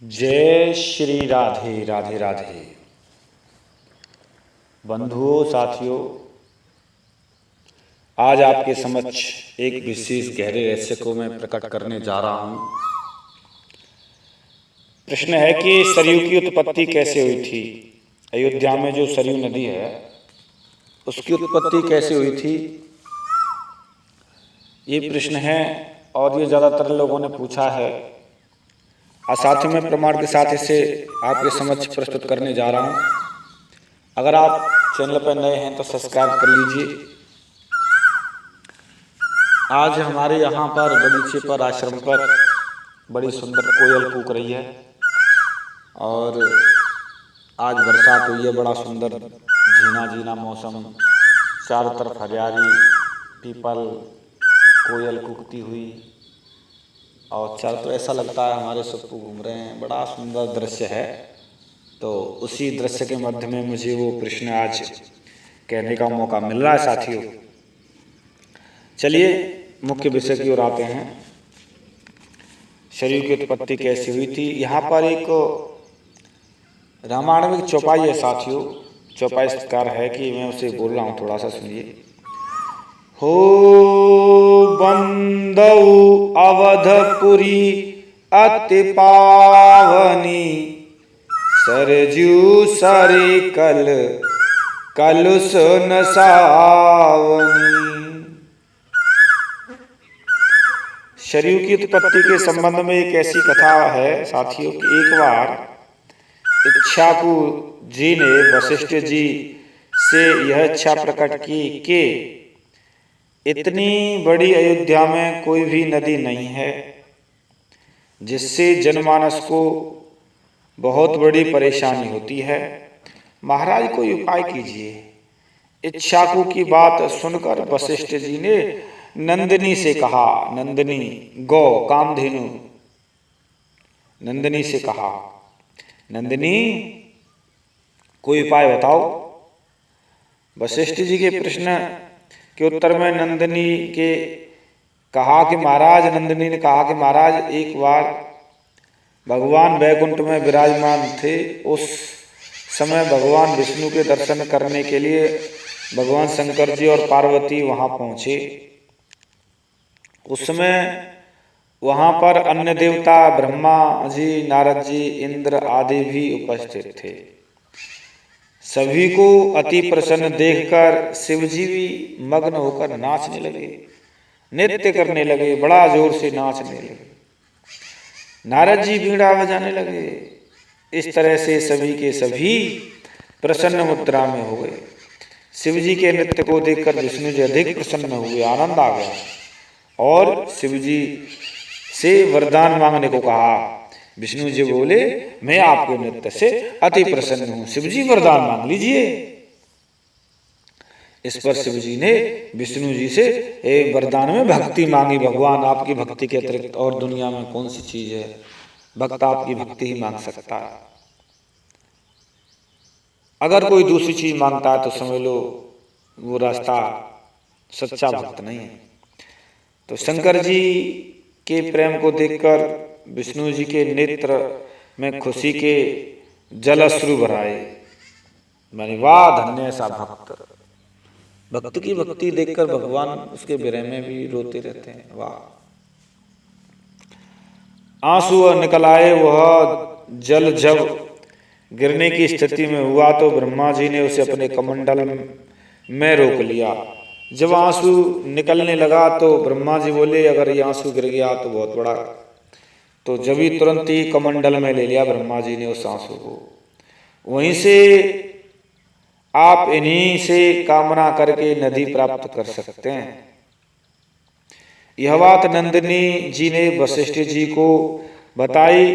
जय श्री राधे राधे राधे। बंधुओं साथियों, आज आपके समक्ष एक विशेष गहरे रहस्य को मैं प्रकट करने जा रहा हूं। प्रश्न है कि सरयू की उत्पत्ति कैसे हुई थी। अयोध्या में जो सरयू नदी है उसकी उत्पत्ति कैसे हुई थी, ये प्रश्न है और ये ज़्यादातर लोगों ने पूछा है। और साथ ही मैं प्रमाण के साथ इसे आपके समक्ष प्रस्तुत करने जा रहा हूं। अगर आप चैनल पर नए हैं तो सब्सक्राइब कर लीजिए। आज हमारे यहाँ पर बगीचे पर, आश्रम पर बड़ी सुंदर कोयल कूक रही है और आज बरसात हुई है। बड़ा सुंदर झीना झीना मौसम, चारों तरफ हरियाली, पीपल, कोयल कूकती हुई और चारों तरफ ऐसा लगता है हमारे सबको घूम रहे हैं। बड़ा सुंदर दृश्य है। तो उसी दृश्य के मध्य में मुझे वो प्रश्न आज कहने का मौका मिल रहा है। साथियों, चलिए मुख्य विषय की ओर आते हैं। शरीर की उत्पत्ति कैसे हुई थी। यहाँ पर एक रामायण में चौपाई है साथियों। चौपाई इस प्रकार है कि मैं उसे बोल रहा हूँ, थोड़ा सा सुनिए। हो बंदऊ अवधपुरी अति पावनी, सरजू सरे कल कलुष न सावनी। सरयू की उत्पत्ति के संबंध में एक ऐसी कथा है साथियों कि एक बार इक्ष्वाकु जी ने वशिष्ठ जी से यह इच्छा प्रकट की कि इतनी बड़ी अयोध्या में कोई भी नदी नहीं है जिससे जनमानस को बहुत बड़ी परेशानी होती है। महाराज कोई उपाय कीजिए। इक्ष्वाकु की बात सुनकर वशिष्ठ जी ने नंदिनी से कहा, नंदिनी गौ कामधेनु, नंदिनी से कहा, नंदिनी कोई उपाय बताओ। वशिष्ठ जी के प्रश्न के उत्तर में नंदिनी के कहा कि महाराज, नंदिनी ने कहा कि महाराज एक बार भगवान वैकुंठ में विराजमान थे। उस समय भगवान विष्णु के दर्शन करने के लिए भगवान शंकर जी और पार्वती वहां पहुंचे। उस समय वहां पर अन्य देवता ब्रह्मा जी, नारद जी, इंद्र आदि भी उपस्थित थे। सभी को अति प्रसन्न देखकर शिवजी भी मग्न होकर नाचने लगे, नृत्य करने लगे, बड़ा जोर से नाचने लगे। नारद जी बीड़ा बजाने लगे। इस तरह से सभी के सभी प्रसन्न मुद्रा में हो गए। शिवजी के नृत्य को देखकर विष्णु जी अधिक प्रसन्न हुए, आनंद आ गया और शिवजी से वरदान मांगने को कहा। विष्णु जी बोले, मैं आपके नृत्य से अति प्रसन्न हूं, शिवजी वरदान मांग लीजिए। इस पर शिवजी ने विष्णु जी से वरदान में भक्ति मांगी। भगवान आपकी भक्ति के अतिरिक्त और दुनिया में कौन सी चीज है, भक्त आपकी भक्ति ही मांग सकता है। अगर कोई दूसरी चीज मांगता है तो समझ लो वो रास्ता सच्चा भक्त नहीं है। तो शंकर जी के प्रेम को देखकर विष्णु जी के नेत्र में खुशी के जल अश्रु भराए। मैंने वाह धन्य सा भक्त। भक्त की भक्ति देखकर भगवान उसके विरह में भी रोते रहते हैं। वाह। आंसू निकल आए। वह जल जब गिरने की स्थिति में हुआ तो ब्रह्मा जी ने उसे अपने कमंडल में रोक लिया। जब आंसू निकलने लगा तो ब्रह्मा जी बोले, अगर ये आंसू गिर गया तो बहुत बड़ा। तो जब ही तुरंत ही कमंडल में ले लिया ब्रह्मा जी ने उस आंसू को। वहीं से आप इन्हीं से कामना करके नदी प्राप्त कर सकते हैं। यह बात नंदिनी जी ने वशिष्ठ जी को बताई।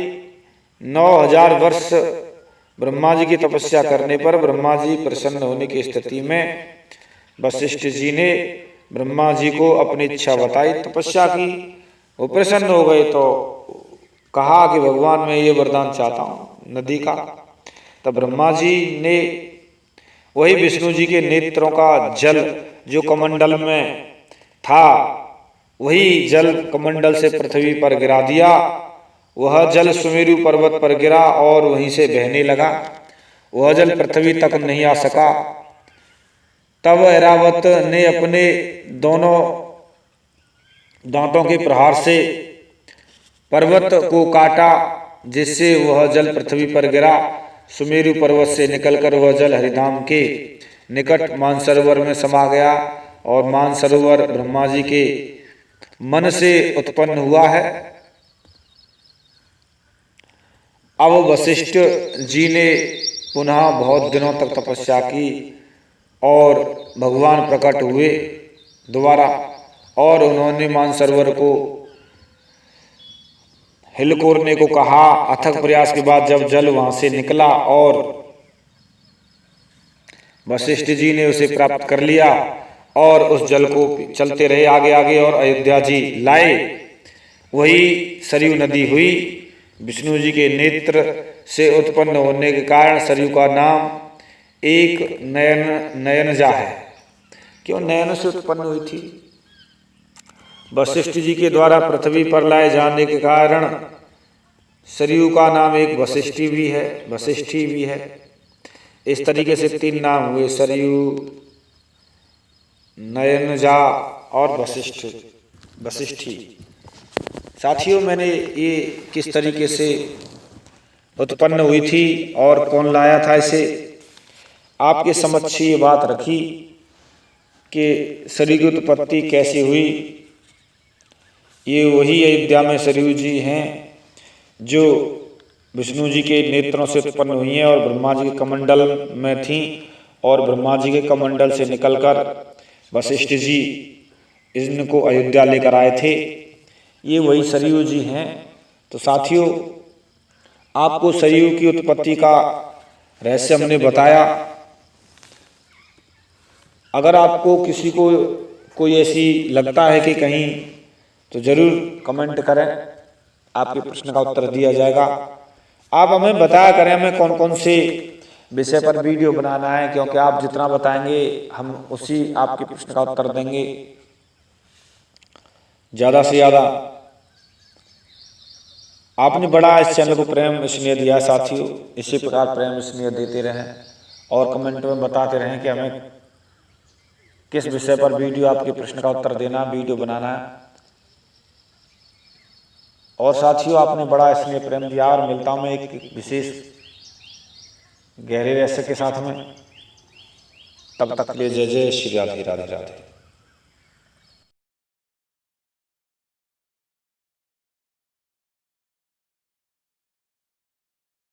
9000 वर्ष ब्रह्मा जी की तपस्या करने पर ब्रह्मा जी प्रसन्न होने की स्थिति में वशिष्ठ जी ने ब्रह्मा जी को अपनी इच्छा बताई, तपस्या की। वो प्रसन्न हो गए तो कहा कि भगवान मैं ये वरदान चाहता हूँ नदी का। तब ब्रह्मा जी ने वही विष्णु जी के नेत्रों का जल जो कमंडल में था, वही जल कमंडल से पृथ्वी पर गिरा दिया। वह जल सुमेरु पर्वत पर गिरा और वहीं से बहने लगा। वह जल पृथ्वी तक नहीं आ सका। तब ऐरावत ने अपने दोनों दांतों के प्रहार से पर्वत को काटा, जिससे वह जल पृथ्वी पर गिरा। सुमेरु पर्वत से निकलकर वह जल हरिधाम के निकट मानसरोवर में समा गया और मानसरोवर ब्रह्मा जी के मन से उत्पन्न हुआ है। अब वशिष्ठ जी ने पुनः बहुत दिनों तक तपस्या की और भगवान प्रकट हुए दोबारा, और उन्होंने मानसरोवर को हिलकोरने को कहा। अथक प्रयास के बाद जब जल वहां से निकला और वशिष्ठ जी ने उसे प्राप्त कर लिया और उस जल को चलते रहे आगे आगे और अयोध्या जी लाए। वही सरयू नदी हुई। विष्णु जी के नेत्र से उत्पन्न होने के कारण सरयू का नाम एक नयनजा है। क्यों नयन से उत्पन्न हुई थी? वशिष्ठ जी के द्वारा पृथ्वी पर लाए जाने के कारण सरयू का नाम एक वशिष्ठी भी है। इस तरीके से 3 नाम हुए, सरयू, नयनजा और वशिष्ठी। साथियों, मैंने ये किस तरीके से उत्पन्न हुई थी और कौन लाया था इसे, आपके समक्ष ये बात रखी कि सरयू की उत्पत्ति कैसे हुई। ये वही अयोध्या में सरयू जी हैं जो विष्णु जी के नेत्रों से उत्पन्न हुई हैं और ब्रह्मा जी के कमंडल में थीं, और ब्रह्मा जी के कमंडल से निकलकर वशिष्ठ जी इनको अयोध्या लेकर आए थे। ये वही सरयू जी हैं। तो साथियों, आपको सरयू की उत्पत्ति का रहस्य हमने बताया। अगर आपको किसी को कोई ऐसी लगता है कि कहीं, तो जरूर कमेंट करें, आपके प्रश्न का उत्तर दिया जाएगा। आप हमें बताया करें हमें कौन कौन से विषय पर वीडियो बनाना है, क्योंकि आप जितना बताएंगे हम उसी आपके प्रश्न का उत्तर देंगे ज़्यादा से ज़्यादा। आपने बड़ा इस चैनल को प्रेम स्नेह दिया साथियों, इसी प्रकार प्रेम स्नेह देते रहें और कमेंट में बताते रहें कि हमें किस विषय पर वीडियो, आपके प्रश्न का उत्तर देना, वीडियो बनाना है। और साथियों, आपने बड़ा स्नेह प्रेम दिया और मिलता हूं मैं एक विशेष गहरे रहस्य के साथ में। तब तक के लिए जय जय श्री राधे राधे राधे।